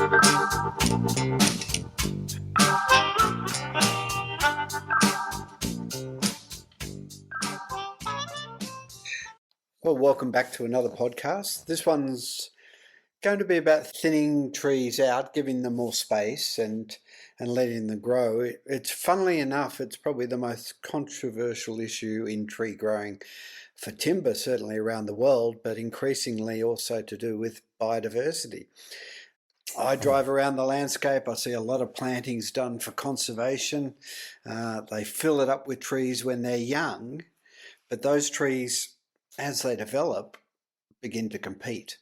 Well, welcome back to another podcast. This one's going to be about thinning trees out, giving them more space and letting them grow. It's funnily enough, it's probably the most controversial issue in tree growing for timber, certainly around the world, but increasingly also to do with biodiversity. I drive around the landscape, I see a lot of plantings done for conservation. They fill it up with trees when they're young, but those trees, as they develop, begin to compete.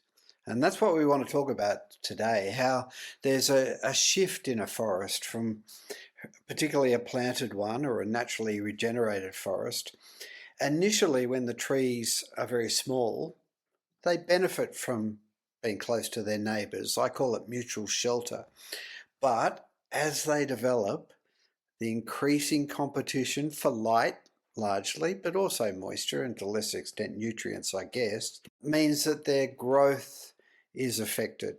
And that's what we want to talk about today, how there's a shift in a forest from particularly a planted one or a naturally regenerated forest. Initially, when the trees are very small, they benefit from being close to their neighbours. I call it mutual shelter. But as they develop, the increasing competition for light, largely, but also moisture and to a lesser extent nutrients, I guess, means that their growth is affected.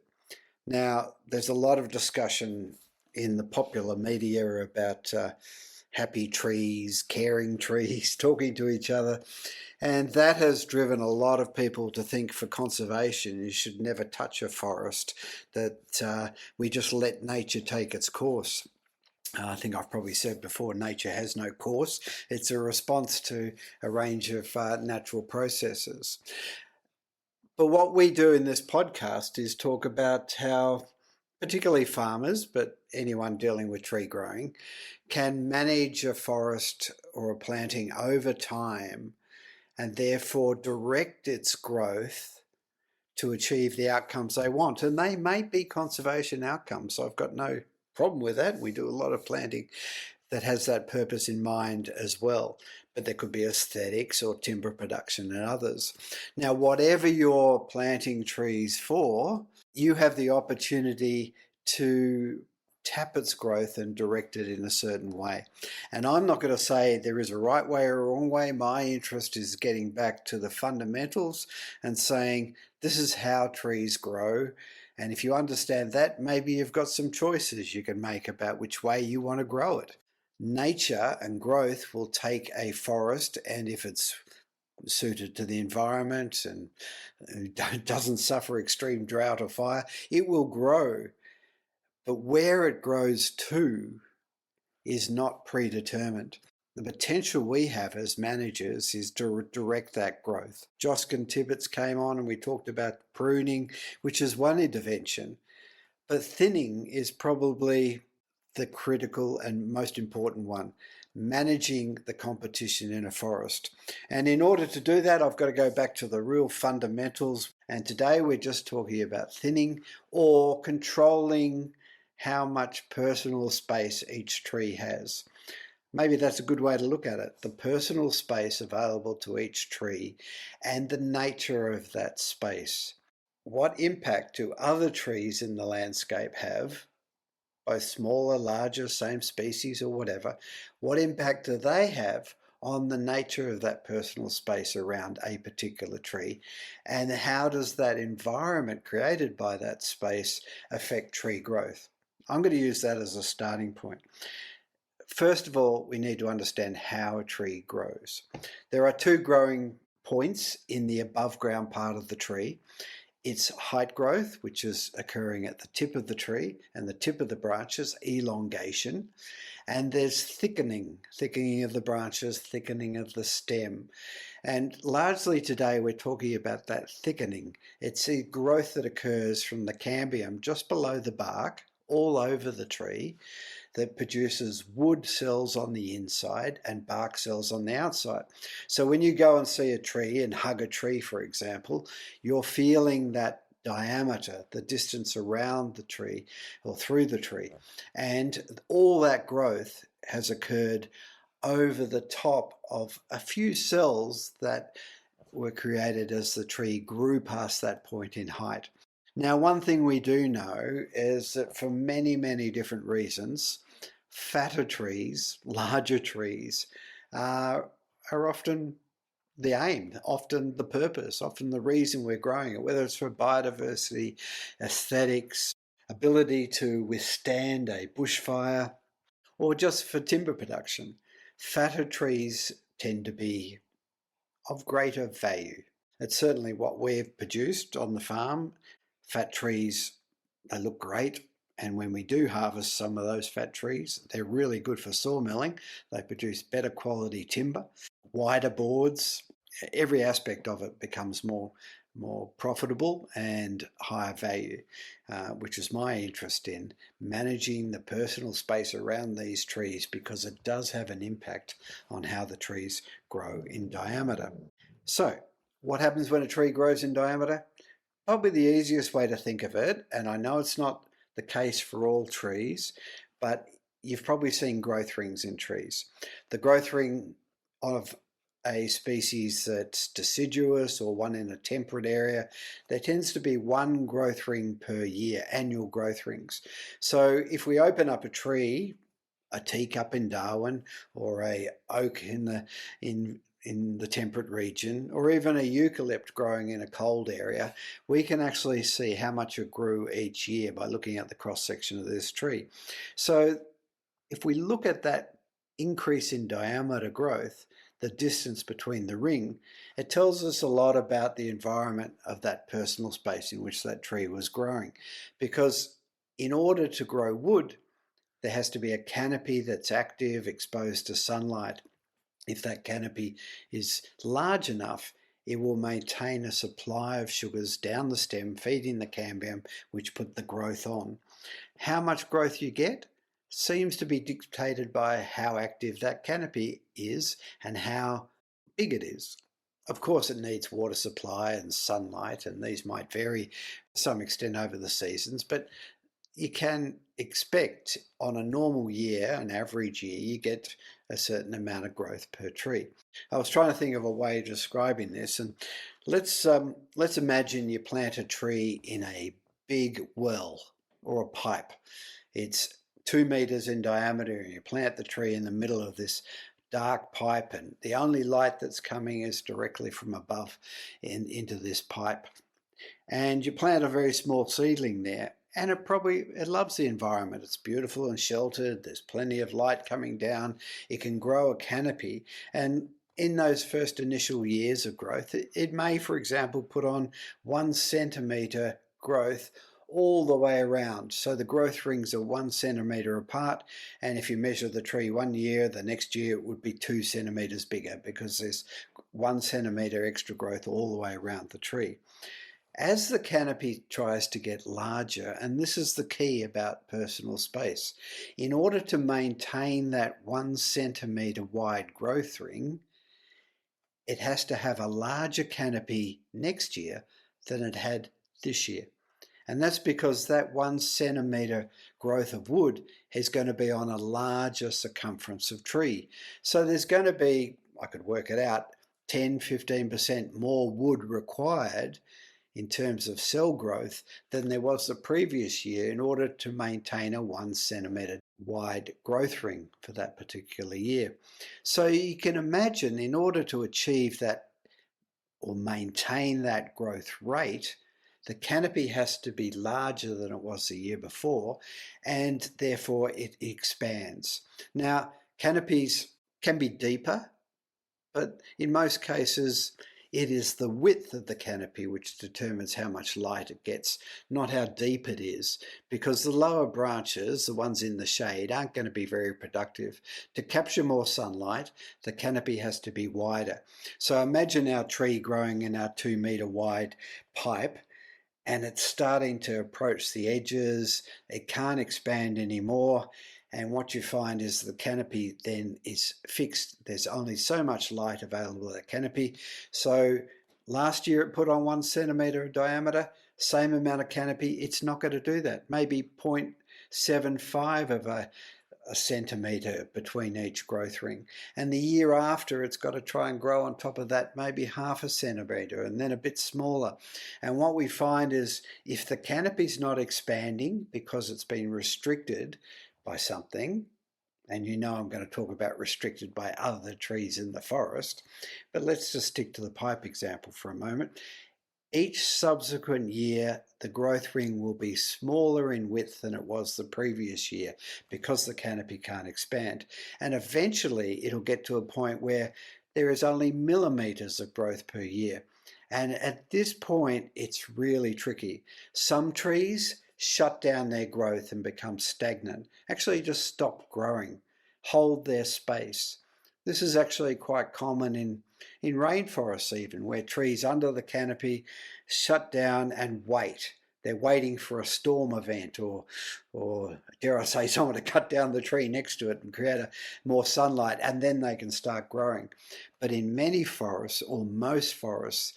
Now, there's a lot of discussion in the popular media about happy trees, caring trees, talking to each other, and that has driven a lot of people to think for conservation you should never touch a forest, that we just let nature take its course. I think I've probably said before, nature has no course. It's a response to a range of natural processes. But what we do in this podcast is talk about how particularly farmers, but anyone dealing with tree growing, can manage a forest or a planting over time and therefore direct its growth to achieve the outcomes they want. And they may be conservation outcomes. I've got no problem with that. We do a lot of planting that has that purpose in mind as well. But there could be aesthetics or timber production and others. Now, whatever you're planting trees for, you have the opportunity to tap its growth and direct it in a certain way. And I'm not going to say there is a right way or a wrong way. My interest is getting back to the fundamentals and saying this is how trees grow. And if you understand that, maybe you've got some choices you can make about which way you want to grow it. Nature and growth will take a forest, and if it's suited to the environment and doesn't suffer extreme drought or fire, it will grow. But where it grows to is not predetermined. The potential we have as managers is to direct that growth. Joskin Tibbetts came on and we talked about pruning, which is one intervention, but thinning is probably the critical and most important one, managing the competition in a forest. And in order to do that, I've got to go back to the real fundamentals. And today we're just talking about thinning or controlling how much personal space each tree has. Maybe that's a good way to look at it. The personal space available to each tree and the nature of that space. What impact do other trees in the landscape have, both smaller, larger, same species or whatever? What impact do they have on the nature of that personal space around a particular tree? And how does that environment created by that space affect tree growth? I'm going to use that as a starting point. First of all, we need to understand how a tree grows. There are two growing points in the above ground part of the tree. It's height growth, which is occurring at the tip of the tree and the tip of the branches, elongation. And there's thickening of the branches, thickening of the stem. And largely today we're talking about that thickening. It's the growth that occurs from the cambium just below the bark, all over the tree, that produces wood cells on the inside and bark cells on the outside. So when you go and see a tree and hug a tree, for example, you're feeling that diameter, the distance around the tree or through the tree. And all that growth has occurred over the top of a few cells that were created as the tree grew past that point in height. Now, one thing we do know is that for many, many different reasons, fatter trees, larger trees, are often the aim, often the purpose, often the reason we're growing it, whether it's for biodiversity, aesthetics, ability to withstand a bushfire, or just for timber production. Fatter trees tend to be of greater value. It's certainly what we've produced on the farm. Fat trees, they look great. And when we do harvest some of those fat trees, they're really good for sawmilling. They produce better quality timber, wider boards. Every aspect of it becomes more profitable and higher value, which is my interest in managing the personal space around these trees, because it does have an impact on how the trees grow in diameter. So, what happens when a tree grows in diameter? Probably the easiest way to think of it, and I know it's not the case for all trees, but you've probably seen growth rings in trees. The growth ring of a species that's deciduous or one in a temperate area, there tends to be one growth ring per year, annual growth rings. So if we open up a tree, a teacup in Darwin or a oak in the temperate region, or even a eucalypt growing in a cold area, we can actually see how much it grew each year by looking at the cross section of this tree. So if we look at that increase in diameter growth, the distance between the ring, it tells us a lot about the environment of that personal space in which that tree was growing. Because in order to grow wood, there has to be a canopy that's active, exposed to sunlight. If that canopy is large enough, it will maintain a supply of sugars down the stem, feeding the cambium, which put the growth on. How much growth you get seems to be dictated by how active that canopy is and how big it is. Of course, it needs water supply and sunlight, and these might vary to some extent over the seasons, but you can expect on a normal year, an average year, you get a certain amount of growth per tree. I was trying to think of a way of describing this, and let's imagine you plant a tree in a big well or a pipe. It's 2 meters in diameter, and you plant the tree in the middle of this dark pipe, and the only light that's coming is directly from above into this pipe. And you plant a very small seedling there, and it loves the environment. It's beautiful and sheltered. There's plenty of light coming down. It can grow a canopy, and in those first initial years of growth, it may, for example, put on 1 centimeter growth all the way around. So the growth rings are 1 centimeter apart, and if you measure the tree 1 year, the next year it would be 2 centimeters bigger, because there's 1 centimeter extra growth all the way around the tree. As the canopy tries to get larger, and this is the key about personal space, in order to maintain that 1 centimeter wide growth ring, it has to have a larger canopy next year than it had this year. And that's because that 1 centimeter growth of wood is going to be on a larger circumference of tree. So there's going to be, I could work it out, 10-15% more wood required in terms of cell growth than there was the previous year in order to maintain a 1 centimeter wide growth ring for that particular year. So you can imagine, in order to achieve that or maintain that growth rate, the canopy has to be larger than it was the year before, and therefore it expands. Now, canopies can be deeper, but in most cases it is the width of the canopy which determines how much light it gets, not how deep it is, because the lower branches, the ones in the shade, aren't going to be very productive. To capture more sunlight, the canopy has to be wider. So imagine our tree growing in our 2 meter wide pipe, and it's starting to approach the edges. It can't expand anymore. And what you find is the canopy then is fixed. There's only so much light available at the canopy. So last year it put on 1 centimeter diameter, same amount of canopy. It's not going to do that. Maybe 0.75 of a centimetre between each growth ring. And the year after, it's got to try and grow on top of that maybe 0.5 centimetre and then a bit smaller. And what we find is, if the canopy's not expanding because it's been restricted by something, and you know I'm going to talk about restricted by other trees in the forest, but let's just stick to the pipe example for a moment. Each subsequent year, the growth ring will be smaller in width than it was the previous year because the canopy can't expand. And eventually it'll get to a point where there is only millimeters of growth per year. And at this point, it's really tricky. Some trees shut down their growth and become stagnant, actually just stop growing, hold their space. This is actually quite common in rainforests even, where trees under the canopy shut down and wait. They're waiting for a storm event or dare I say, someone to cut down the tree next to it and create more sunlight, and then they can start growing. But in many forests, or most forests,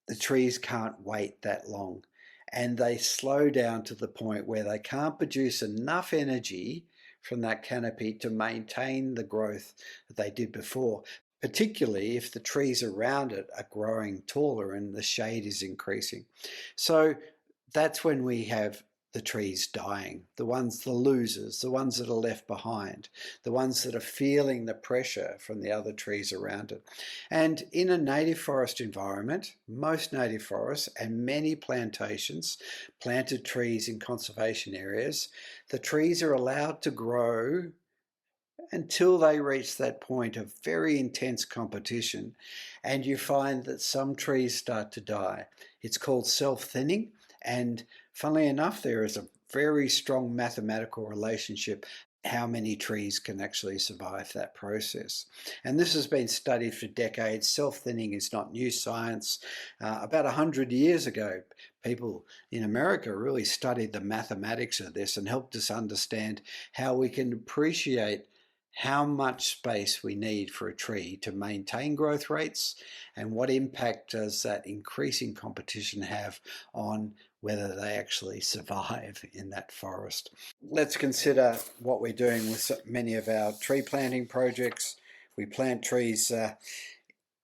the trees can't wait that long, and they slow down to the point where they can't produce enough energy from that canopy to maintain the growth that they did before, particularly if the trees around it are growing taller and the shade is increasing. So that's when we have the trees dying, the losers, the ones that are left behind, the ones that are feeling the pressure from the other trees around it. And in a native forest environment, most native forests and many plantations, planted trees in conservation areas, the trees are allowed to grow until they reach that point of very intense competition, and you find that some trees start to die. It's called self-thinning, and funnily enough, there is a very strong mathematical relationship how many trees can actually survive that process. And this has been studied for decades. Self-thinning is not new science. About 100 years ago, people in America really studied the mathematics of this and helped us understand how we can appreciate how much space we need for a tree to maintain growth rates, and what impact does that increasing competition have on whether they actually survive in that forest. Let's consider what we're doing with many of our tree planting projects. We plant trees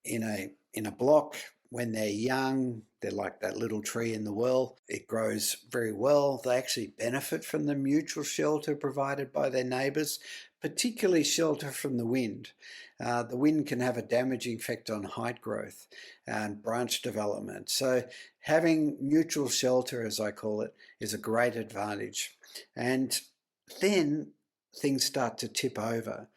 in a block. When they're young, they're like that little tree in the well. It grows very well. They actually benefit from the mutual shelter provided by their neighbours, particularly shelter from the wind. The wind can have a damaging effect on height growth and branch development. So having mutual shelter, as I call it, is a great advantage. And then things start to tip over.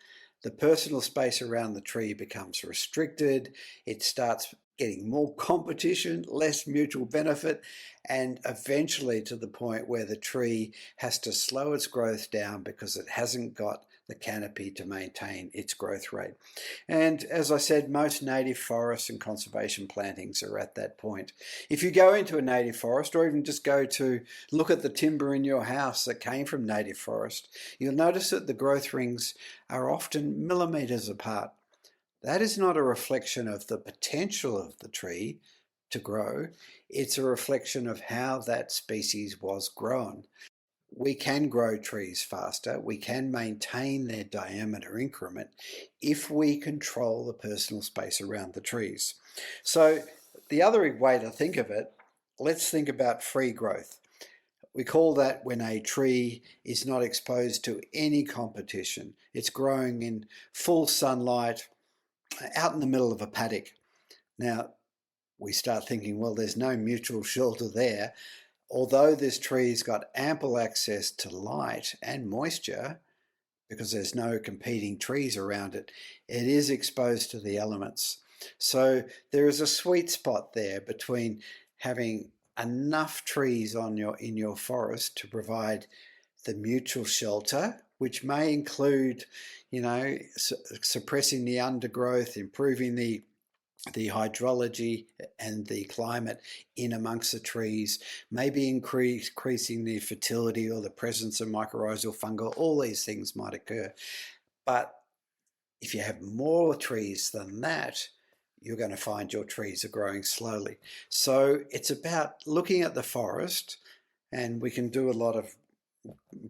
The personal space around the tree becomes restricted. It starts getting more competition, less mutual benefit, and eventually to the point where the tree has to slow its growth down because it hasn't got the canopy to maintain its growth rate. And as I said, most native forests and conservation plantings are at that point. If you go into a native forest, or even just go to look at the timber in your house that came from native forest, you'll notice that the growth rings are often millimeters apart. That is not a reflection of the potential of the tree to grow. It's a reflection of how that species was grown. We can grow trees faster. We can maintain their diameter increment if we control the personal space around the trees. So the other way to think of it, let's think about free growth. We call that when a tree is not exposed to any competition. It's growing in full sunlight out in the middle of a paddock. Now, we start thinking, well, there's no mutual shelter there. Although this tree's got ample access to light and moisture, because there's no competing trees around it, it is exposed to the elements. So there is a sweet spot there between having enough trees in your forest to provide the mutual shelter, which may include, suppressing the undergrowth, improving the hydrology and the climate in amongst the trees, maybe increasing the fertility or the presence of mycorrhizal fungi. All these things might occur. But if you have more trees than that, you're going to find your trees are growing slowly. So it's about looking at the forest, and we can do a lot of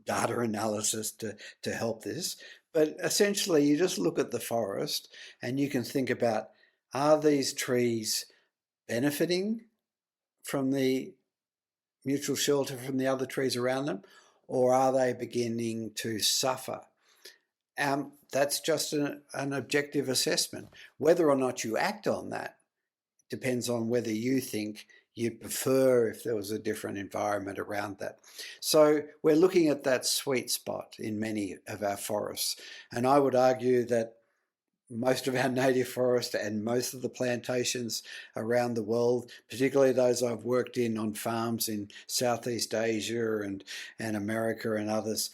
data analysis to help this. But essentially, you just look at the forest and you can think about, are these trees benefiting from the mutual shelter from the other trees around them, or are they beginning to suffer? That's just an objective assessment. Whether or not you act on that depends on whether you think you'd prefer if there was a different environment around that. So we're looking at that sweet spot in many of our forests. And I would argue that most of our native forest and most of the plantations around the world, particularly those I've worked in on farms in Southeast Asia and America and others,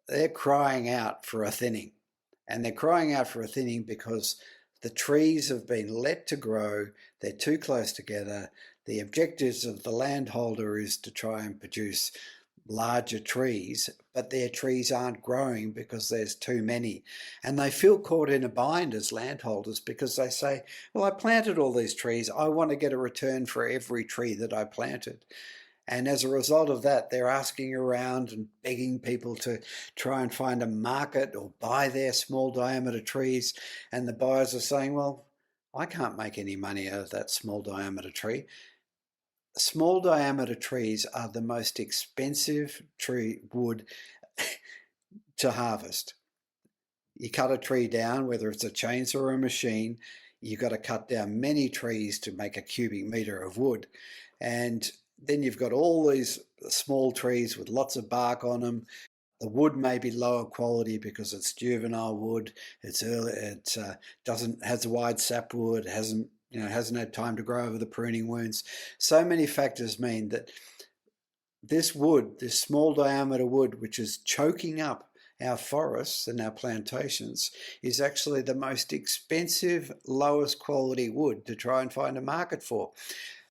they're crying out for a thinning. And they're crying out for a thinning because the trees have been let to grow, they're too close together. The objectives of the landholder is to try and produce larger trees, but their trees aren't growing because there's too many. And they feel caught in a bind as landholders because they say, well, I planted all these trees, I want to get a return for every tree that I planted. And as a result of that, they're asking around and begging people to try and find a market or buy their small diameter trees. And the buyers are saying, well, I can't make any money out of that small diameter tree. Small diameter trees are the most expensive tree wood to harvest. You cut a tree down, whether it's a chainsaw or a machine, you've got to cut down many trees to make a cubic meter of wood. And then you've got all these small trees with lots of bark on them. The wood may be lower quality because it's juvenile wood. It's early. It has a wide sapwood. Hasn't had time to grow over the pruning wounds. So many factors mean that this wood, this small diameter wood, which is choking up our forests and our plantations, is actually the most expensive, lowest quality wood to try and find a market for.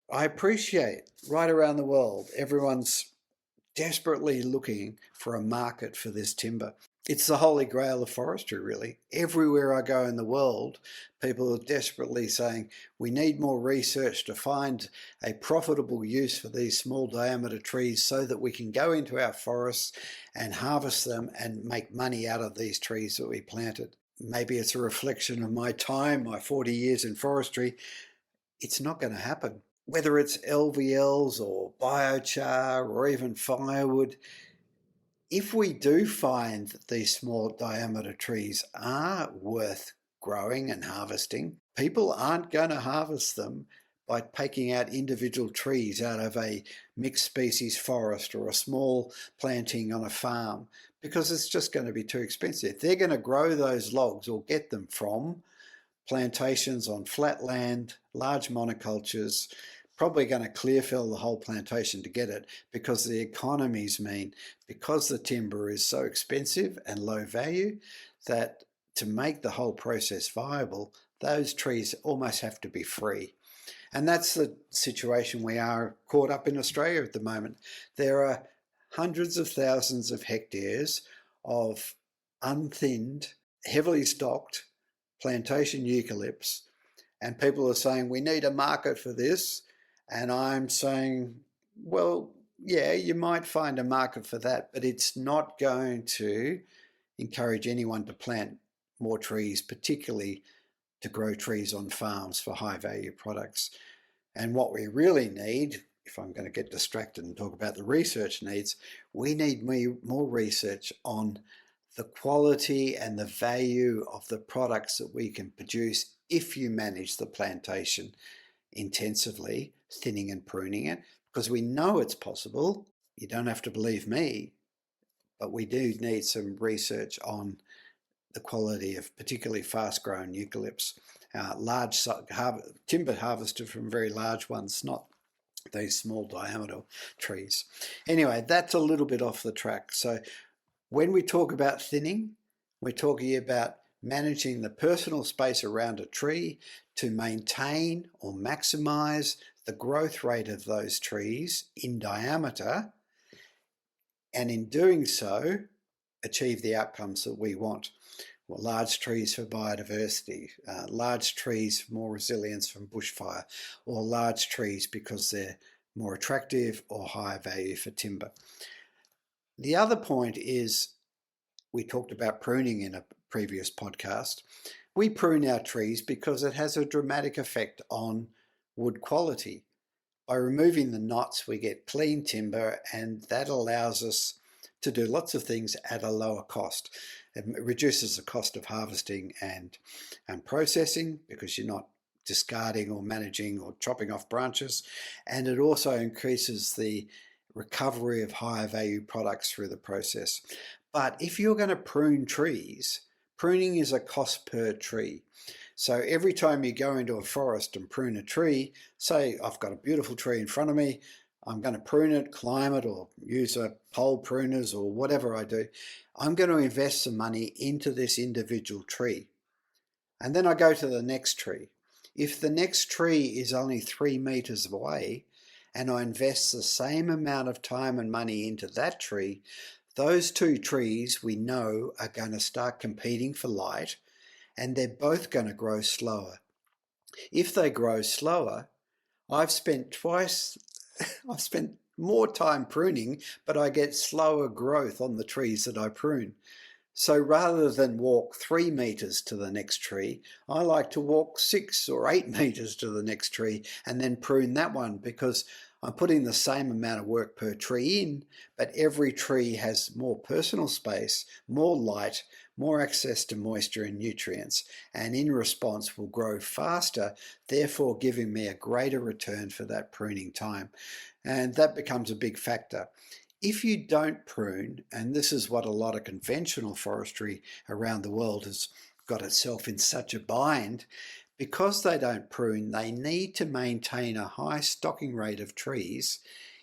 I appreciate right around the world, everyone's desperately looking for a market for this timber. It's the holy grail of forestry, really. Everywhere I go in the world, people are desperately saying, we need more research to find a profitable use for these small diameter trees so that we can go into our forests and harvest them and make money out of these trees that we planted. Maybe it's a reflection of my time, my 40 years in forestry. It's not going to happen. Whether it's LVLs or biochar or even firewood, if we do find that these small diameter trees are worth growing and harvesting, people aren't going to harvest them by taking out individual trees out of a mixed species forest or a small planting on a farm, because it's just going to be too expensive. They're going to grow those logs or get them from plantations on flat land, large monocultures, probably going to clear fell the whole plantation to get it, because the economies mean, because the timber is so expensive and low value, that to make the whole process viable, those trees almost have to be free. And that's the situation we are caught up in Australia at the moment. There are hundreds of thousands of hectares of unthinned, heavily stocked plantation eucalypts, and people are saying we need a market for this. And I'm saying, well, yeah, you might find a market for that, but it's not going to encourage anyone to plant more trees, particularly to grow trees on farms for high value products. And what we really need, if I'm going to get distracted and talk about the research needs, we need more research on the quality and the value of the products that we can produce if you manage the plantation intensively, thinning and pruning it, because we know it's possible. You don't have to believe me, but we do need some research on the quality of particularly fast-grown eucalypts, large timber harvested from very large ones, not these small diameter trees. Anyway, that's a little bit off the track. So when we talk about thinning, we're talking about managing the personal space around a tree to maintain or maximize the growth rate of those trees in diameter, and in doing so, achieve the outcomes that we want. Well, large trees for biodiversity, large trees for more resilience from bushfire, or large trees because they're more attractive or higher value for timber. The other point is, we talked about pruning in a previous podcast. We prune our trees because it has a dramatic effect on wood quality. By removing the knots, we get clean timber, and that allows us to do lots of things at a lower cost. It reduces the cost of harvesting and processing, because you're not discarding or managing or chopping off branches, and it also increases the recovery of higher value products through the process. But if you're going to prune trees, pruning is a cost per tree. So every time you go into a forest and prune a tree, say I've got a beautiful tree in front of me, I'm going to prune it, climb it, or use a pole pruners or whatever I do, I'm going to invest some money into this individual tree. And then I go to the next tree. If the next tree is only 3 meters away and I invest the same amount of time and money into that tree, those two trees we know are going to start competing for light, and they're both going to grow slower. If they grow slower, I've spent more time pruning, but I get slower growth on the trees that I prune. So rather than walk 3 meters to the next tree, I like to walk 6 or 8 meters to the next tree and then prune that one, because I'm putting the same amount of work per tree in, but every tree has more personal space, more light, more access to moisture and nutrients, and in response will grow faster, therefore giving me a greater return for that pruning time. And that becomes a big factor. If you don't prune, and this is what a lot of conventional forestry around the world has got itself in such a bind, because they don't prune, they need to maintain a high stocking rate of trees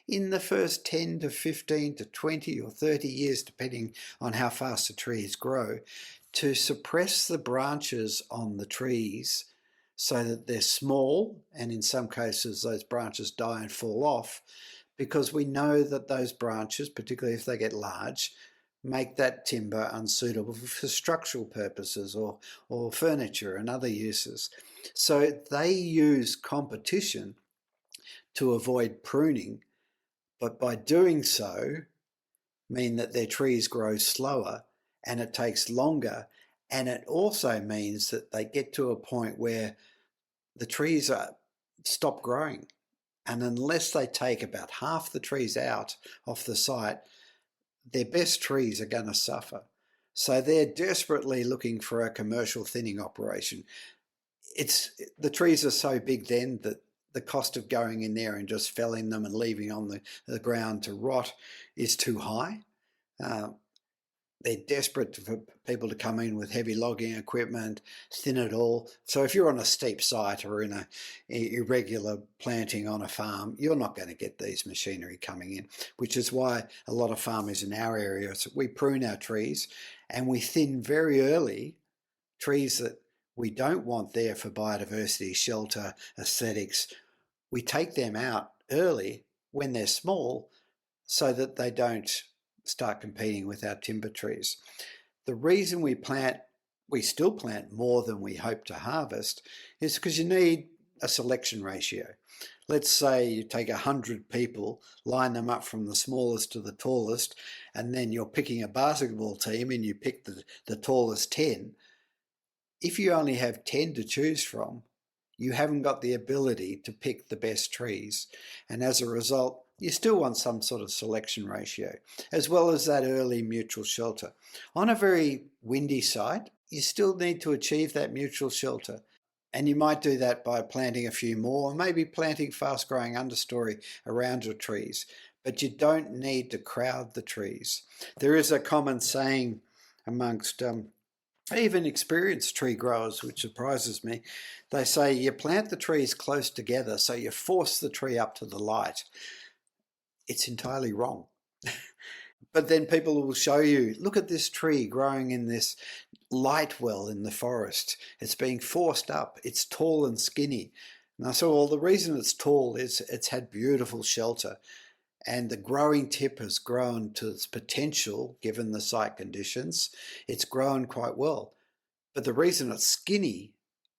in the first 10 to 15 to 20 or 30 years, depending on how fast the trees grow, to suppress the branches on the trees so that they're small, and in some cases those branches die and fall off, because we know that those branches, particularly if they get large, make that timber unsuitable for structural purposes or furniture and other uses. So they use competition to avoid pruning, but by doing so mean that their trees grow slower and it takes longer, and it also means that they get to a point where the trees stop growing. And unless they take about half the trees out off the site, their best trees are going to suffer. So they're desperately looking for a commercial thinning operation. The trees are so big then that the cost of going in there and just felling them and leaving on the ground to rot is too high. They're desperate for people to come in with heavy logging equipment, thin it all. So if you're on a steep site or in a irregular planting on a farm, you're not going to get these machinery coming in, which is why a lot of farmers in our area, we prune our trees and we thin very early trees that we don't want there for biodiversity, shelter, aesthetics. We take them out early when they're small so that they don't start competing with our timber trees. The reason we still plant more than we hope to harvest is because you need a selection ratio. Let's say you take 100 people, line them up from the smallest to the tallest, and then you're picking a basketball team and you pick the tallest 10. If you only have 10 to choose from, you haven't got the ability to pick the best trees. And as a result, you still want some sort of selection ratio, as well as that early mutual shelter. On a very windy site, you still need to achieve that mutual shelter. And you might do that by planting a few more, or maybe planting fast-growing understory around your trees. But you don't need to crowd the trees. There is a common saying amongst even experienced tree growers, which surprises me. They say you plant the trees close together so you force the tree up to the light. It's entirely wrong. But then people will show you, look at this tree growing in this light well in the forest. It's being forced up. It's tall and skinny. And I said, well, the reason it's tall is it's had beautiful shelter, and the growing tip has grown to its potential given the site conditions. It's grown quite well. But the reason it's skinny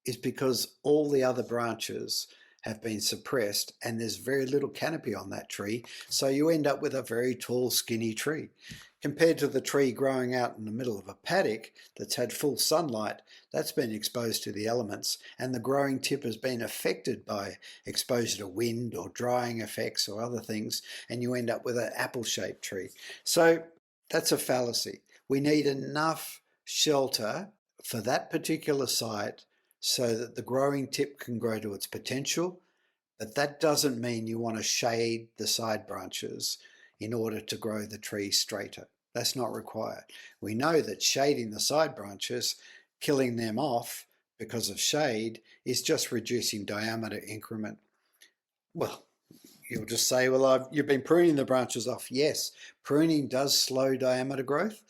is because all the other branches have been suppressed and there's very little canopy on that tree, so you end up with a very tall, skinny tree. Compared to the tree growing out in the middle of a paddock that's had full sunlight, that's been exposed to the elements, and the growing tip has been affected by exposure to wind or drying effects or other things, and you end up with an apple-shaped tree. So that's a fallacy. We need enough shelter for that particular site so that the growing tip can grow to its potential. But that doesn't mean you want to shade the side branches in order to grow the tree straighter. That's not required. We know that shading the side branches, killing them off because of shade, is just reducing diameter increment. Well, you'll just say, well, you've been pruning the branches off. Yes, pruning does slow diameter growth,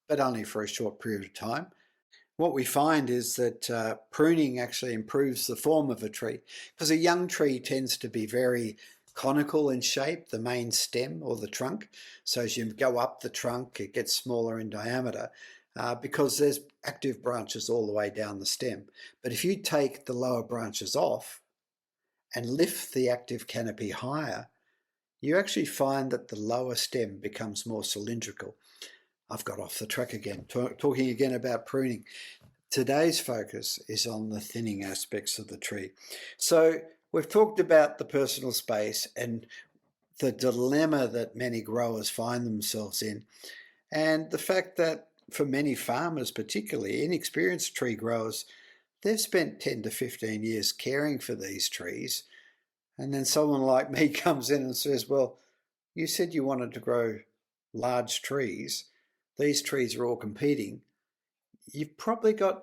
but only for a short period of time. What we find is that pruning actually improves the form of a tree, because a young tree tends to be very conical in shape, the main stem or the trunk. So as you go up the trunk, it gets smaller in diameter because there's active branches all the way down the stem. But if you take the lower branches off and lift the active canopy higher, you actually find that the lower stem becomes more cylindrical. I've got off the track again, talking again about pruning. Today's focus is on the thinning aspects of the tree. So we've talked about the personal space and the dilemma that many growers find themselves in, and the fact that for many farmers, particularly inexperienced tree growers, they've spent 10 to 15 years caring for these trees, and then someone like me comes in and says, well, you said you wanted to grow large trees. These trees are all competing. You've probably got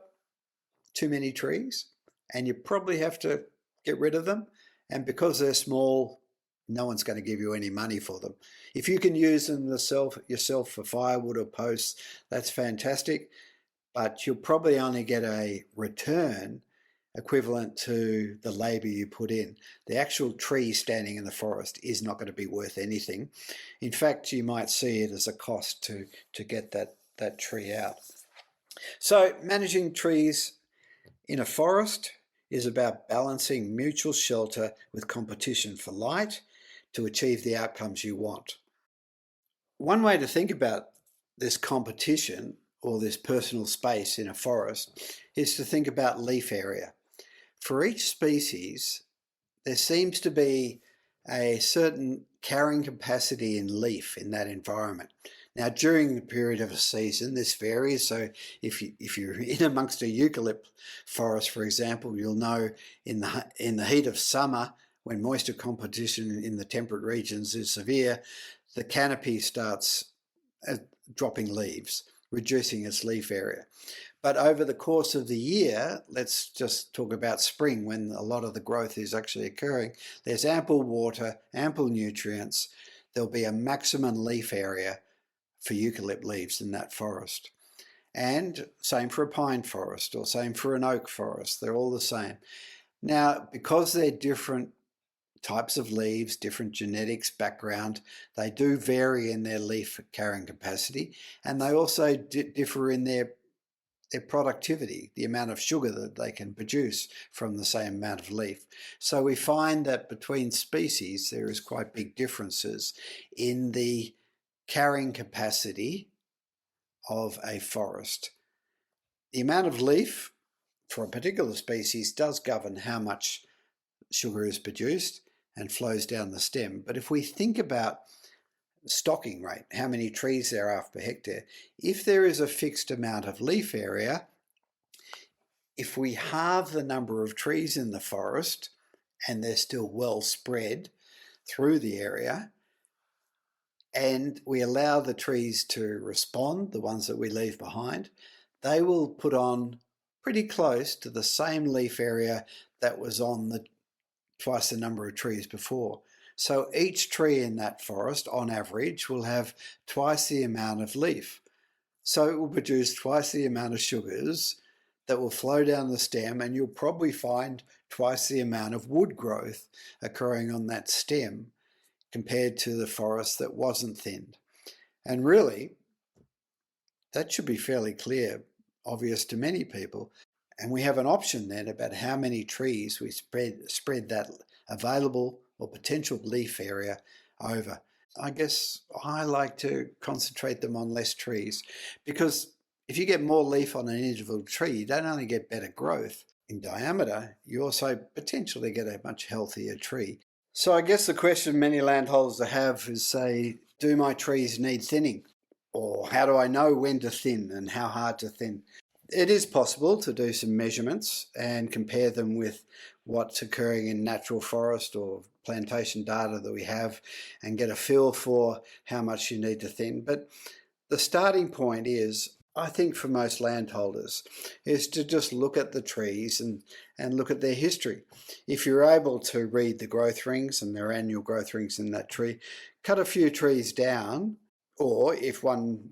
too many trees and you probably have to get rid of them. And because they're small, no one's going to give you any money for them. If you can use them yourself for firewood or posts, that's fantastic. But you'll probably only get a return equivalent to the labour you put in. The actual tree standing in the forest is not going to be worth anything. In fact, you might see it as a cost to get that tree out. So managing trees in a forest is about balancing mutual shelter with competition for light to achieve the outcomes you want. One way to think about this competition or this personal space in a forest is to think about leaf area. For each species, there seems to be a certain carrying capacity in leaf in that environment. Now, during the period of a season, this varies. So if you're in amongst a eucalypt forest, for example, you'll know in the heat of summer, when moisture competition in the temperate regions is severe, the canopy starts dropping leaves, reducing its leaf area. But over the course of the year, let's just talk about spring, when a lot of the growth is actually occurring. There's ample water, ample nutrients. There'll be a maximum leaf area for eucalypt leaves in that forest. And same for a pine forest, or same for an oak forest. They're all the same. Now, because they're different types of leaves, different genetics, background, they do vary in their leaf carrying capacity, and they also differ in their productivity, the amount of sugar that they can produce from the same amount of leaf. So we find that between species there is quite big differences in the carrying capacity of a forest. The amount of leaf for a particular species does govern how much sugar is produced and flows down the stem. But if we think about stocking rate, how many trees there are per hectare, if there is a fixed amount of leaf area, if we halve the number of trees in the forest and they're still well spread through the area, and we allow the trees to respond, the ones that we leave behind, they will put on pretty close to the same leaf area that was on twice the number of trees before. So each tree in that forest, on average, will have twice the amount of leaf. So it will produce twice the amount of sugars that will flow down the stem, and you'll probably find twice the amount of wood growth occurring on that stem compared to the forest that wasn't thinned. And really, that should be fairly clear, obvious to many people. And we have an option then about how many trees we spread that available or potential leaf area over. I guess I like to concentrate them on less trees, because if you get more leaf on an individual tree, you don't only get better growth in diameter, you also potentially get a much healthier tree. So I guess the question many landholders have is, say, do my trees need thinning? Or how do I know when to thin and how hard to thin? It is possible to do some measurements and compare them with what's occurring in natural forest or plantation data that we have and get a feel for how much you need to thin. But the starting point is, I think for most landholders, is to just look at the trees and look at their history. If you're able to read the growth rings and their annual growth rings in that tree, cut a few trees down, or if one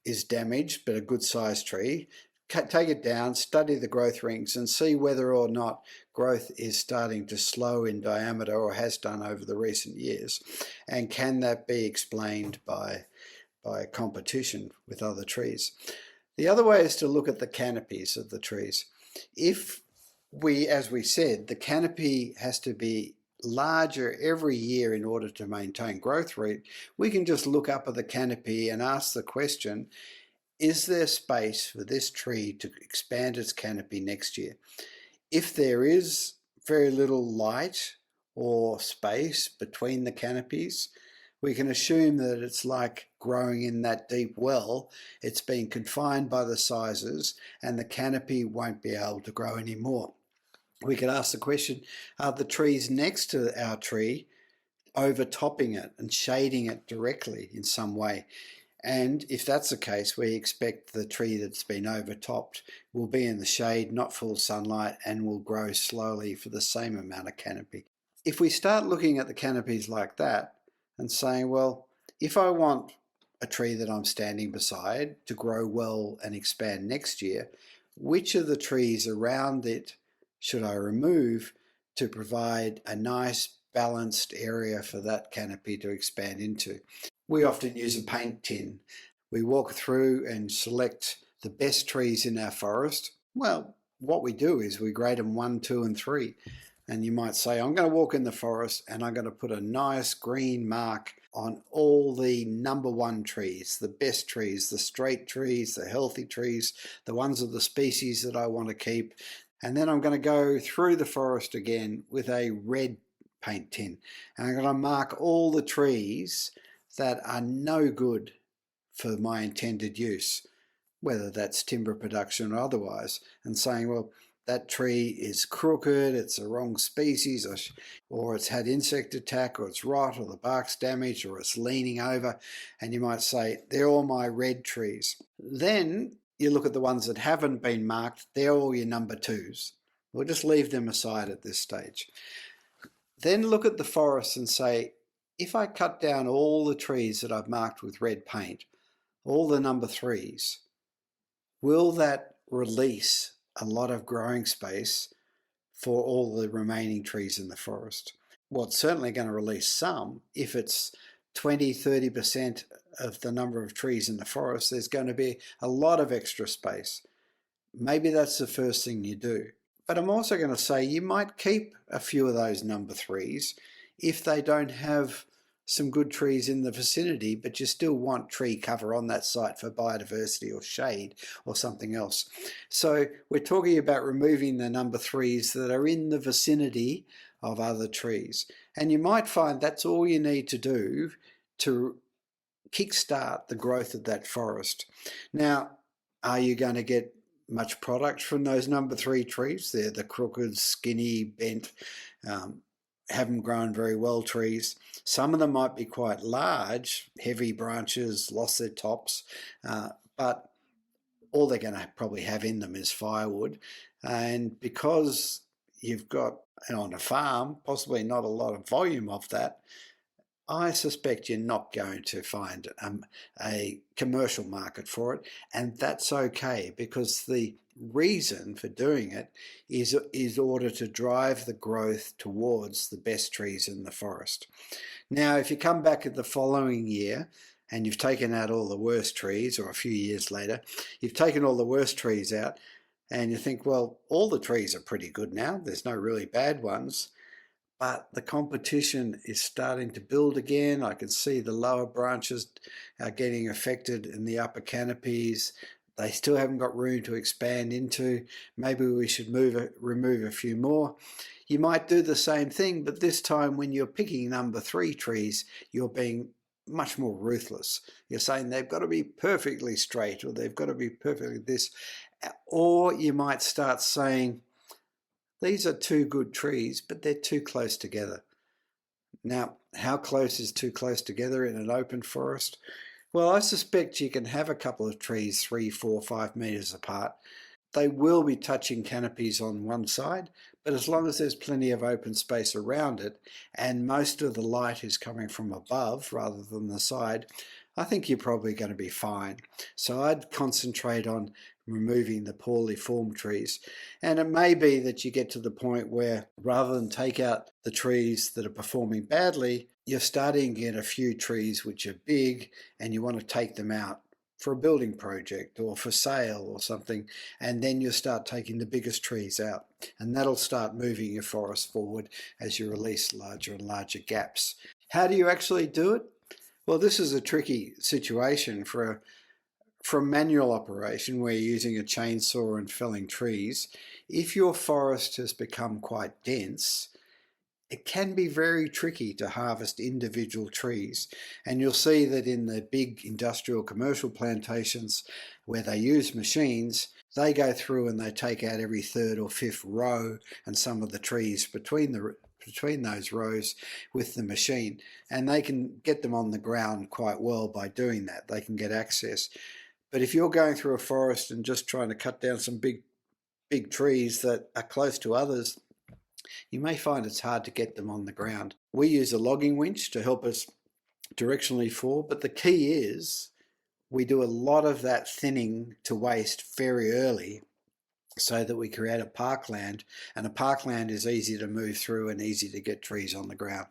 is damaged but a good sized tree, take it down, study the growth rings and see whether or not growth is starting to slow in diameter or has done over the recent years, and can that be explained by competition with other trees. The other way is to look at the canopies of the trees. If we, as we said, the canopy has to be larger every year in order to maintain growth rate, we can just look up at the canopy and ask the question, is there space for this tree to expand its canopy next year? If there is very little light or space between the canopies, we can assume that it's like growing in that deep well. It's been confined by the sizes and the canopy won't be able to grow anymore. We could ask the question, are the trees next to our tree overtopping it and shading it directly in some way? And if that's the case, we expect the tree that's been overtopped will be in the shade, not full sunlight, and will grow slowly for the same amount of canopy. If we start looking at the canopies like that and saying, well, if I want a tree that I'm standing beside to grow well and expand next year, which of the trees around it should I remove to provide a nice balanced area for that canopy to expand into? We often use a paint tin. We walk through and select the best trees in our forest. Well, what we do is we grade them 1, 2, and 3. And you might say, I'm going to walk in the forest and I'm going to put a nice green mark on all the number 1 trees, the best trees, the straight trees, the healthy trees, the ones of the species that I want to keep. And then I'm going to go through the forest again with a red paint tin. And I'm going to mark all the trees that are no good for my intended use, whether that's timber production or otherwise, and saying, well, that tree is crooked, it's the wrong species, or it's had insect attack, or it's rot, or the bark's damaged, or it's leaning over, and you might say, they're all my red trees. Then you look at the ones that haven't been marked, they're all your number 2s. We'll just leave them aside at this stage. Then look at the forest and say, if I cut down all the trees that I've marked with red paint, all the number 3s, will that release a lot of growing space for all the remaining trees in the forest? Well, it's certainly going to release some. If it's 20, 30% of the number of trees in the forest, there's going to be a lot of extra space. Maybe that's the first thing you do. But I'm also going to say you might keep a few of those number 3s if they don't have some good trees in the vicinity, but you still want tree cover on that site for biodiversity or shade or something else. So we're talking about removing the number 3s that are in the vicinity of other trees. And you might find that's all you need to do to kickstart the growth of that forest. Now, are you going to get much product from those number 3 trees? They're the crooked, skinny, bent, haven't grown very well trees. Some of them might be quite large, heavy branches, lost their tops, but all they're going to probably have in them is firewood. And because you've got on a farm, possibly not a lot of volume of that, I suspect you're not going to find a commercial market for it, and that's okay, because the reason for doing it is order to drive the growth towards the best trees in the forest. Now, if you come back at the following year and you've taken out all the worst trees, or a few years later, you've taken all the worst trees out, and you think, well, all the trees are pretty good now, there's no really bad ones, but the competition is starting to build again. I can see the lower branches are getting affected in the upper canopies. They still haven't got room to expand into. Maybe we should remove a few more. You might do the same thing, but this time when you're picking number 3 trees, you're being much more ruthless. You're saying they've got to be perfectly straight, or they've got to be perfectly this. Or you might start saying, these are two good trees, but they're too close together. Now, how close is too close together in an open forest? Well, I suspect you can have a couple of trees 3, 4, 5 meters apart. They will be touching canopies on one side, but as long as there's plenty of open space around it and most of the light is coming from above rather than the side, I think you're probably going to be fine. So I'd concentrate on removing the poorly formed trees. And it may be that you get to the point where rather than take out the trees that are performing badly, you're starting to get a few trees which are big and you want to take them out for a building project or for sale or something, and then you'll start taking the biggest trees out, and that'll start moving your forest forward as you release larger and larger gaps. How do you actually do it? Well, this is a tricky situation for a manual operation where you're using a chainsaw and felling trees. If your forest has become quite dense, it can be very tricky to harvest individual trees, and you'll see that in the big industrial commercial plantations where they use machines, they go through and they take out every third or fifth row and some of the trees between those rows with the machine, and they can get them on the ground quite well by doing that. They can get access. But if you're going through a forest and just trying to cut down some big trees that are close to others, you may find it's hard to get them on the ground. We use a logging winch to help us directionally forward, but the key is we do a lot of that thinning to waste very early so that we create a parkland, and a parkland is easy to move through and easy to get trees on the ground.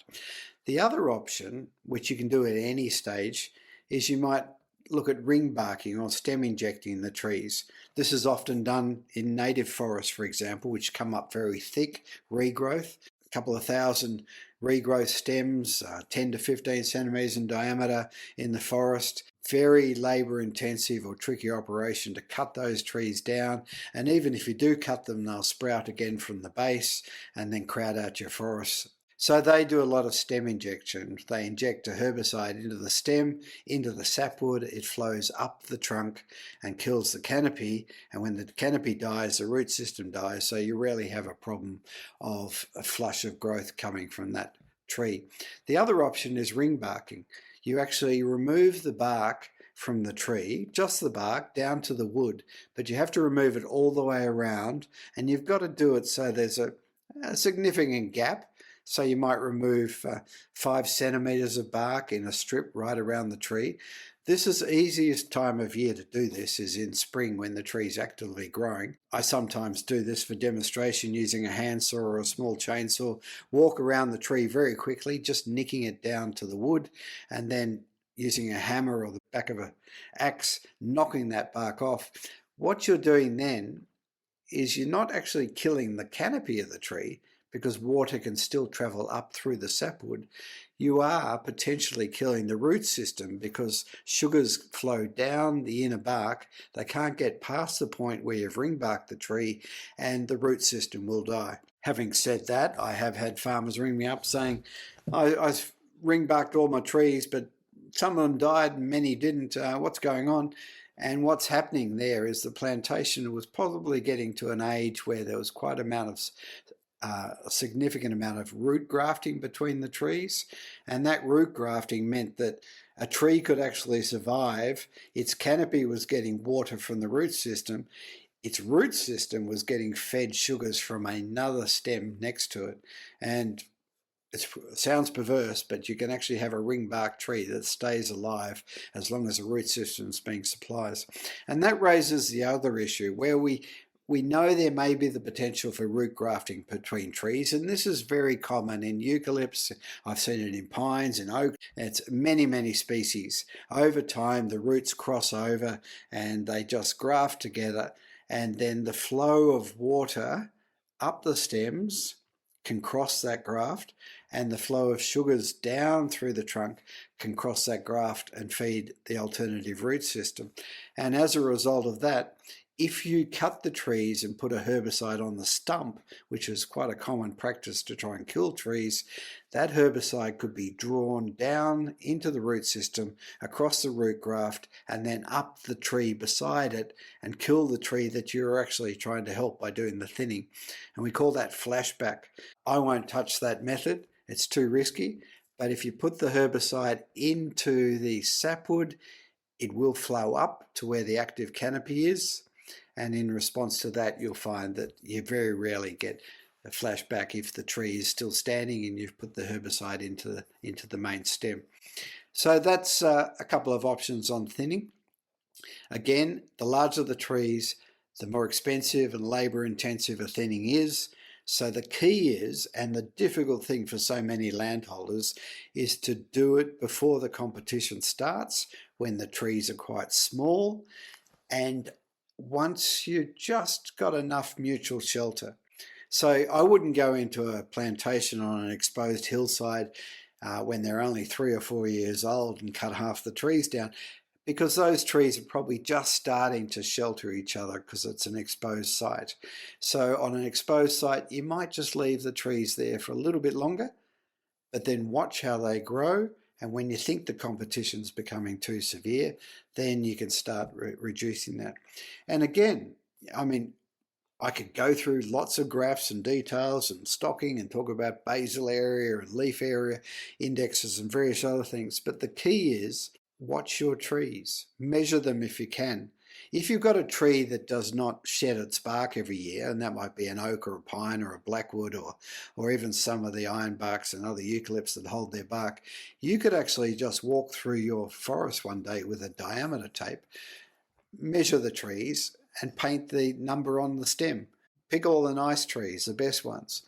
The other option, which you can do at any stage, is you might look at ring barking or stem injecting the trees. This is often done in native forests, for example, which come up very thick, regrowth, a couple of thousand regrowth stems, 10 to 15 centimetres in diameter in the forest. Very labour intensive or tricky operation to cut those trees down, and even if you do cut them, they'll sprout again from the base and then crowd out your forest. So they do a lot of stem injection. They inject a herbicide into the stem, into the sapwood. It flows up the trunk and kills the canopy. And when the canopy dies, the root system dies. So you rarely have a problem of a flush of growth coming from that tree. The other option is ring barking. You actually remove the bark from the tree, just the bark, down to the wood, but you have to remove it all the way around, and you've got to do it so there's a significant gap. So you might remove 5 centimetres of bark in a strip right around the tree. This is the easiest time of year to do this is in spring when the tree is actively growing. I sometimes do this for demonstration using a handsaw or a small chainsaw, walk around the tree very quickly, just nicking it down to the wood, and then using a hammer or the back of an axe, knocking that bark off. What you're doing then is you're not actually killing the canopy of the tree, because water can still travel up through the sapwood. You are potentially killing the root system because sugars flow down the inner bark. They can't get past the point where you've ring barked the tree, and the root system will die. Having said that, I have had farmers ring me up saying, I've ring barked all my trees, but some of them died and many didn't. What's going on? And what's happening there is the plantation was probably getting to an age where there was quite a significant amount of root grafting between the trees, and that root grafting meant that a tree could actually survive. Its canopy was getting water from the root system. Its root system was getting fed sugars from another stem next to it. And it sounds perverse, but you can actually have a ring bark tree that stays alive as long as the root system is being supplied. And that raises the other issue where we know there may be the potential for root grafting between trees, and this is very common in eucalypts. I've seen it in pines and oak. It's many species. Over time, the roots cross over and they just graft together, and then the flow of water up the stems can cross that graft, and the flow of sugars down through the trunk can cross that graft and feed the alternative root system. And as a result of that, If you cut the trees and put a herbicide on the stump, which is quite a common practice to try and kill trees, that herbicide could be drawn down into the root system, across the root graft, and then up the tree beside it and kill the tree that you're actually trying to help by doing the thinning. And we call that flashback. I won't touch that method, it's too risky, but if you put the herbicide into the sapwood, it will flow up to where the active canopy is. And in response to that, you'll find that you very rarely get a flashback if the tree is still standing and you've put the herbicide into the main stem. So that's a couple of options on thinning. Again, the larger the trees, the more expensive and labour intensive a thinning is. So the key is, and the difficult thing for so many landholders, is to do it before the competition starts, when the trees are quite small, and once you've just got enough mutual shelter. So I wouldn't go into a plantation on an exposed hillside when they're only 3 or 4 years old and cut half the trees down, because those trees are probably just starting to shelter each other because it's an exposed site. So on an exposed site, you might just leave the trees there for a little bit longer, but then watch how they grow. And when you think the competition's becoming too severe, then you can start reducing that. And again, I mean, I could go through lots of graphs and details and stocking and talk about basal area and leaf area indexes and various other things. But the key is, watch your trees, measure them if you can. If you've got a tree that does not shed its bark every year, and that might be an oak or a pine or a blackwood or even some of the ironbarks and other eucalypts that hold their bark, you could actually just walk through your forest one day with a diameter tape, measure the trees and paint the number on the stem. Pick all the nice trees, the best ones.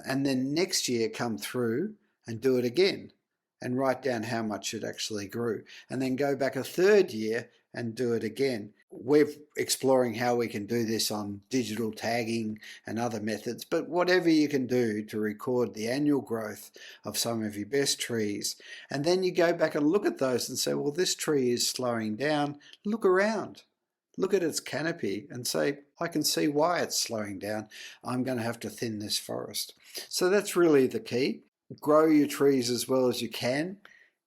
And then next year come through and do it again and write down how much it actually grew. And then go back a third year and do it again. We're exploring how we can do this on digital tagging and other methods, but whatever you can do to record the annual growth of some of your best trees. And then you go back and look at those and say, well, this tree is slowing down. Look around. Look at its canopy and say, I can see why it's slowing down. I'm going to have to thin this forest. So that's really the key. Grow your trees as well as you can.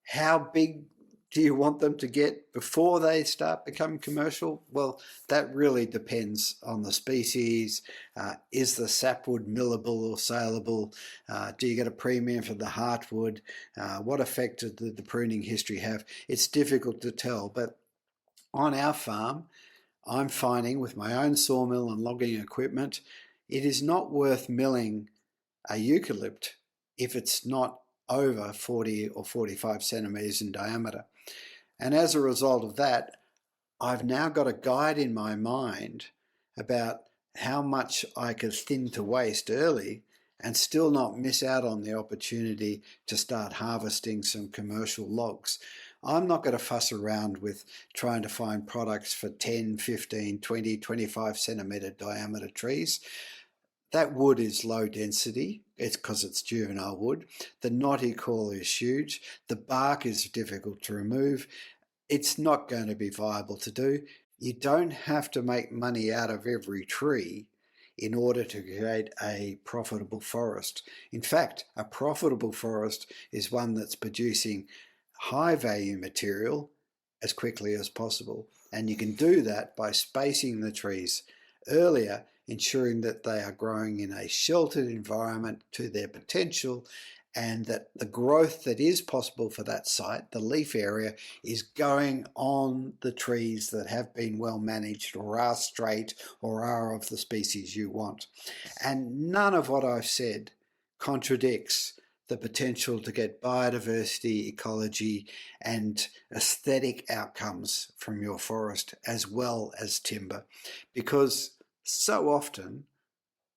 How big do you want them to get before they start becoming commercial? Well, that really depends on the species. Is the sapwood millable or saleable? Do you get a premium for the heartwood? What effect did the pruning history have? It's difficult to tell, but on our farm, I'm finding with my own sawmill and logging equipment, it is not worth milling a eucalypt if it's not over 40 or 45 centimetres in diameter. And as a result of that, I've now got a guide in my mind about how much I could thin to waste early and still not miss out on the opportunity to start harvesting some commercial logs. I'm not going to fuss around with trying to find products for 10, 15, 20, 25 centimetre diameter trees. That wood is low density. It's because it's juvenile wood. The knotty core is huge. The bark is difficult to remove. It's not going to be viable to do. You don't have to make money out of every tree in order to create a profitable forest. In fact, a profitable forest is one that's producing high value material as quickly as possible. And you can do that by spacing the trees earlier, ensuring that they are growing in a sheltered environment to their potential, and that the growth that is possible for that site, the leaf area, is going on the trees that have been well managed or are straight or are of the species you want. And none of what I've said contradicts the potential to get biodiversity, ecology, and aesthetic outcomes from your forest as well as timber. Because so often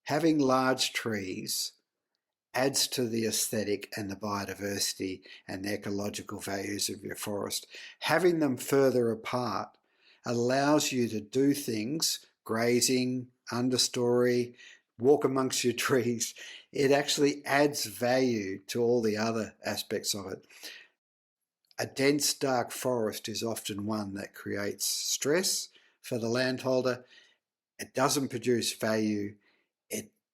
having large trees adds to the aesthetic and the biodiversity and the ecological values of your forest. Having them further apart allows you to do things, grazing, understory, walk amongst your trees. It actually adds value to all the other aspects of it. A dense, dark forest is often one that creates stress for the landholder. It doesn't produce value.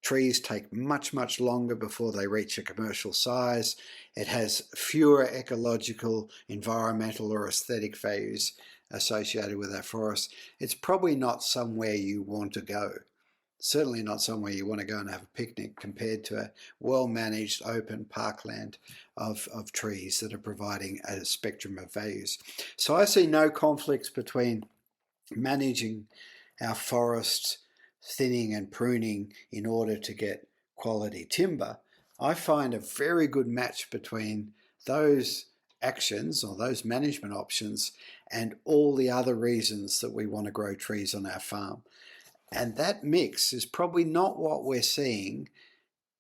Trees take much, much longer before they reach a commercial size. It has fewer ecological, environmental or aesthetic values associated with our forest. It's probably not somewhere you want to go. Certainly not somewhere you want to go and have a picnic compared to a well-managed open parkland of trees that are providing a spectrum of values. So I see no conflicts between managing our forests, thinning and pruning in order to get quality timber. I find a very good match between those actions or those management options and all the other reasons that we want to grow trees on our farm. And that mix is probably not what we're seeing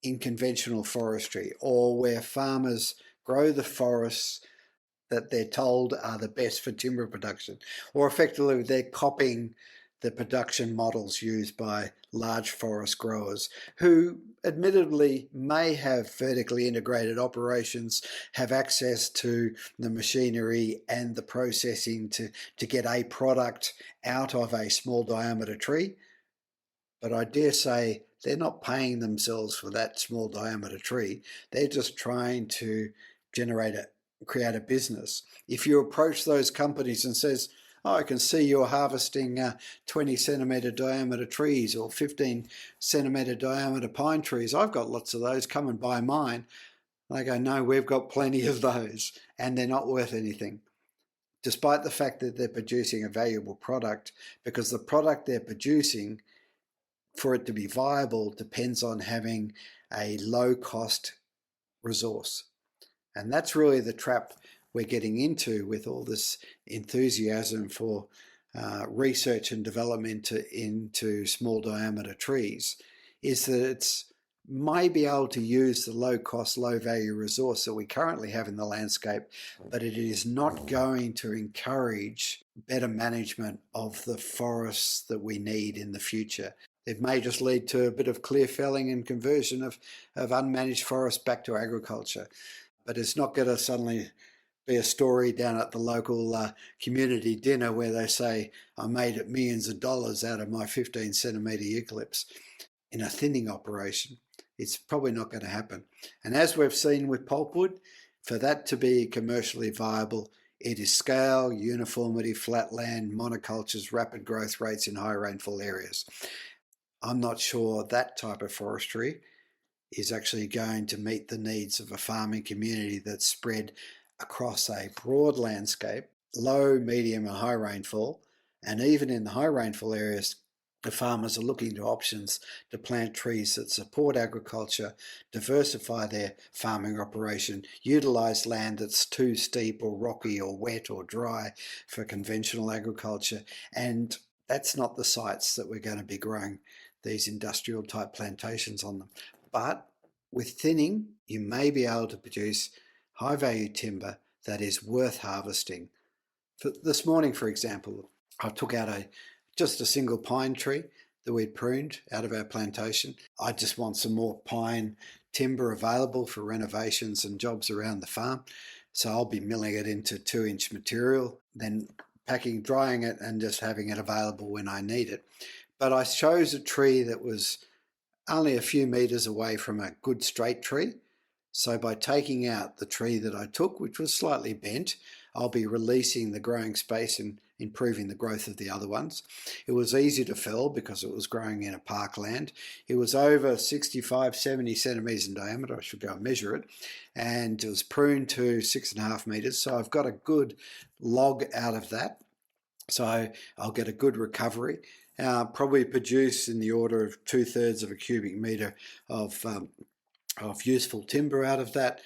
in conventional forestry, or where farmers grow the forests that they're told are the best for timber production, or effectively they're copying the production models used by large forest growers who admittedly may have vertically integrated operations, have access to the machinery and the processing to get a product out of a small diameter tree. But I dare say they're not paying themselves for that small diameter tree. They're just trying to create a business. If you approach those companies and says, oh, I can see you're harvesting 20 centimetre diameter trees or 15 centimetre diameter pine trees. I've got lots of those, come and buy mine. They go, no, we've got plenty of those and they're not worth anything, despite the fact that they're producing a valuable product, because the product they're producing, for it to be viable, depends on having a low cost resource. And that's really the trap we're getting into with all this enthusiasm for research and development into small diameter trees, is that it's may be able to use the low cost, low value resource that we currently have in the landscape, but it is not going to encourage better management of the forests that we need in the future. It may just lead to a bit of clear felling and conversion of unmanaged forests back to agriculture. But it's not going to suddenly be a story down at the local community dinner where they say, I made it millions of dollars out of my 15 centimetre eucalypts in a thinning operation. It's probably not going to happen. And as we've seen with pulpwood, for that to be commercially viable, it is scale, uniformity, flat land, monocultures, rapid growth rates in high rainfall areas. I'm not sure that type of forestry is actually going to meet the needs of a farming community that's spread across a broad landscape, low, medium and high rainfall. And even in the high rainfall areas, the farmers are looking to options to plant trees that support agriculture, diversify their farming operation, utilise land that's too steep or rocky or wet or dry for conventional agriculture. And that's not the sites that we're going to be growing these industrial type plantations on them. But with thinning, you may be able to produce high value timber that is worth harvesting. For this morning, for example, I took out just a single pine tree that we'd pruned out of our plantation. I just want some more pine timber available for renovations and jobs around the farm. So I'll be milling it into 2-inch material, then drying it and just having it available when I need it. But I chose a tree that was only a few metres away from a good straight tree. So by taking out the tree that I took, which was slightly bent, I'll be releasing the growing space and improving the growth of the other ones. It was easy to fell because it was growing in a parkland. It was over 65, 70 centimetres in diameter. I should go and measure it. And it was pruned to 6.5 metres. So I've got a good log out of that. So I'll get a good recovery. Probably produce in the order of 2/3 of a cubic metre of useful timber out of that.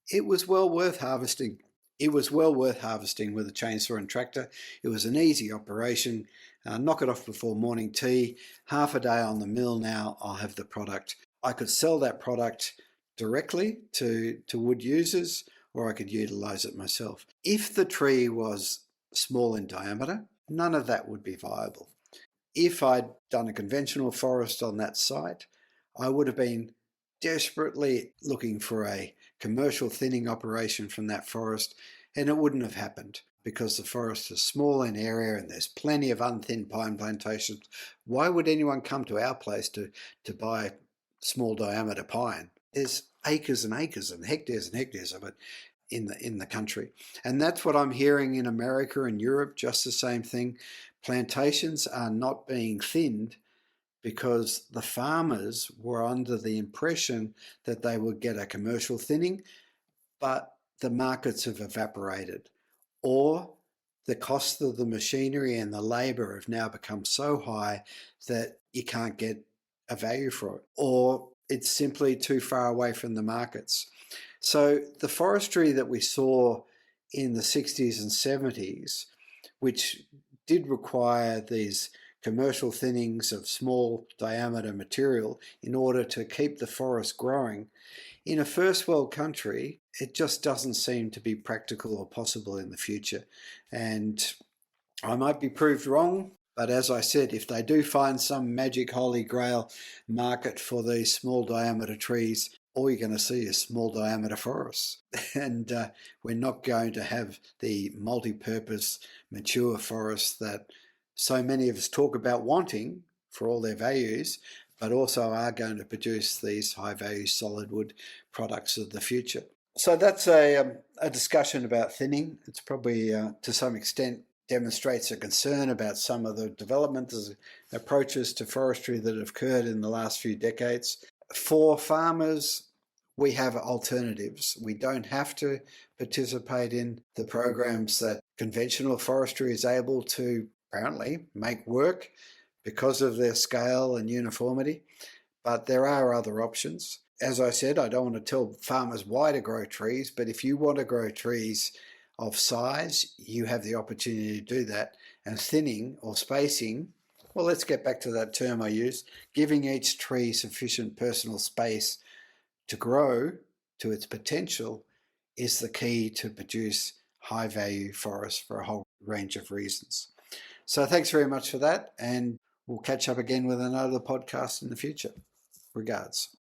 It was well worth harvesting. It was well worth harvesting with a chainsaw and tractor. It was an easy operation. Knock it off before morning tea. Half a day on the mill now, I'll have the product. I could sell that product directly to wood users, or I could utilise it myself. If the tree was small in diameter, none of that would be viable. If I'd done a conventional forest on that site, I would have been desperately looking for a commercial thinning operation from that forest, and it wouldn't have happened. because the forest is small in area and there's plenty of unthinned pine plantations. Why would anyone come to our place to buy small diameter pine? There's acres and acres and hectares of it in the country. And that's what I'm hearing in America and Europe, just the same thing. Plantations are not being thinned because the farmers were under the impression that they would get a commercial thinning, but the markets have evaporated, or the cost of the machinery and the labour have now become so high that you can't get a value for it, or it's simply too far away from the markets. So the forestry that we saw in the 60s and 70s, which did require these commercial thinnings of small diameter material in order to keep the forest growing, in a first world country, it just doesn't seem to be practical or possible in the future. And I might be proved wrong, but as I said, if they do find some magic holy grail market for these small diameter trees, all you're going to see is small diameter forests. And we're not going to have the multi-purpose mature forests that so many of us talk about wanting for all their values, but also are going to produce these high-value solid wood products of the future. So that's a discussion about thinning. It's probably, to some extent, demonstrates a concern about some of the developments, approaches to forestry that have occurred in the last few decades. For farmers, we have alternatives. We don't have to participate in the programs that conventional forestry is able to apparently make work because of their scale and uniformity, but there are other options. As I said, I don't want to tell farmers why to grow trees, but if you want to grow trees of size, you have the opportunity to do that. And thinning or spacing, well, let's get back to that term I used, giving each tree sufficient personal space to grow to its potential is the key to produce high value forests for a whole range of reasons. So thanks very much for that, and we'll catch up again with another podcast in the future. Regards.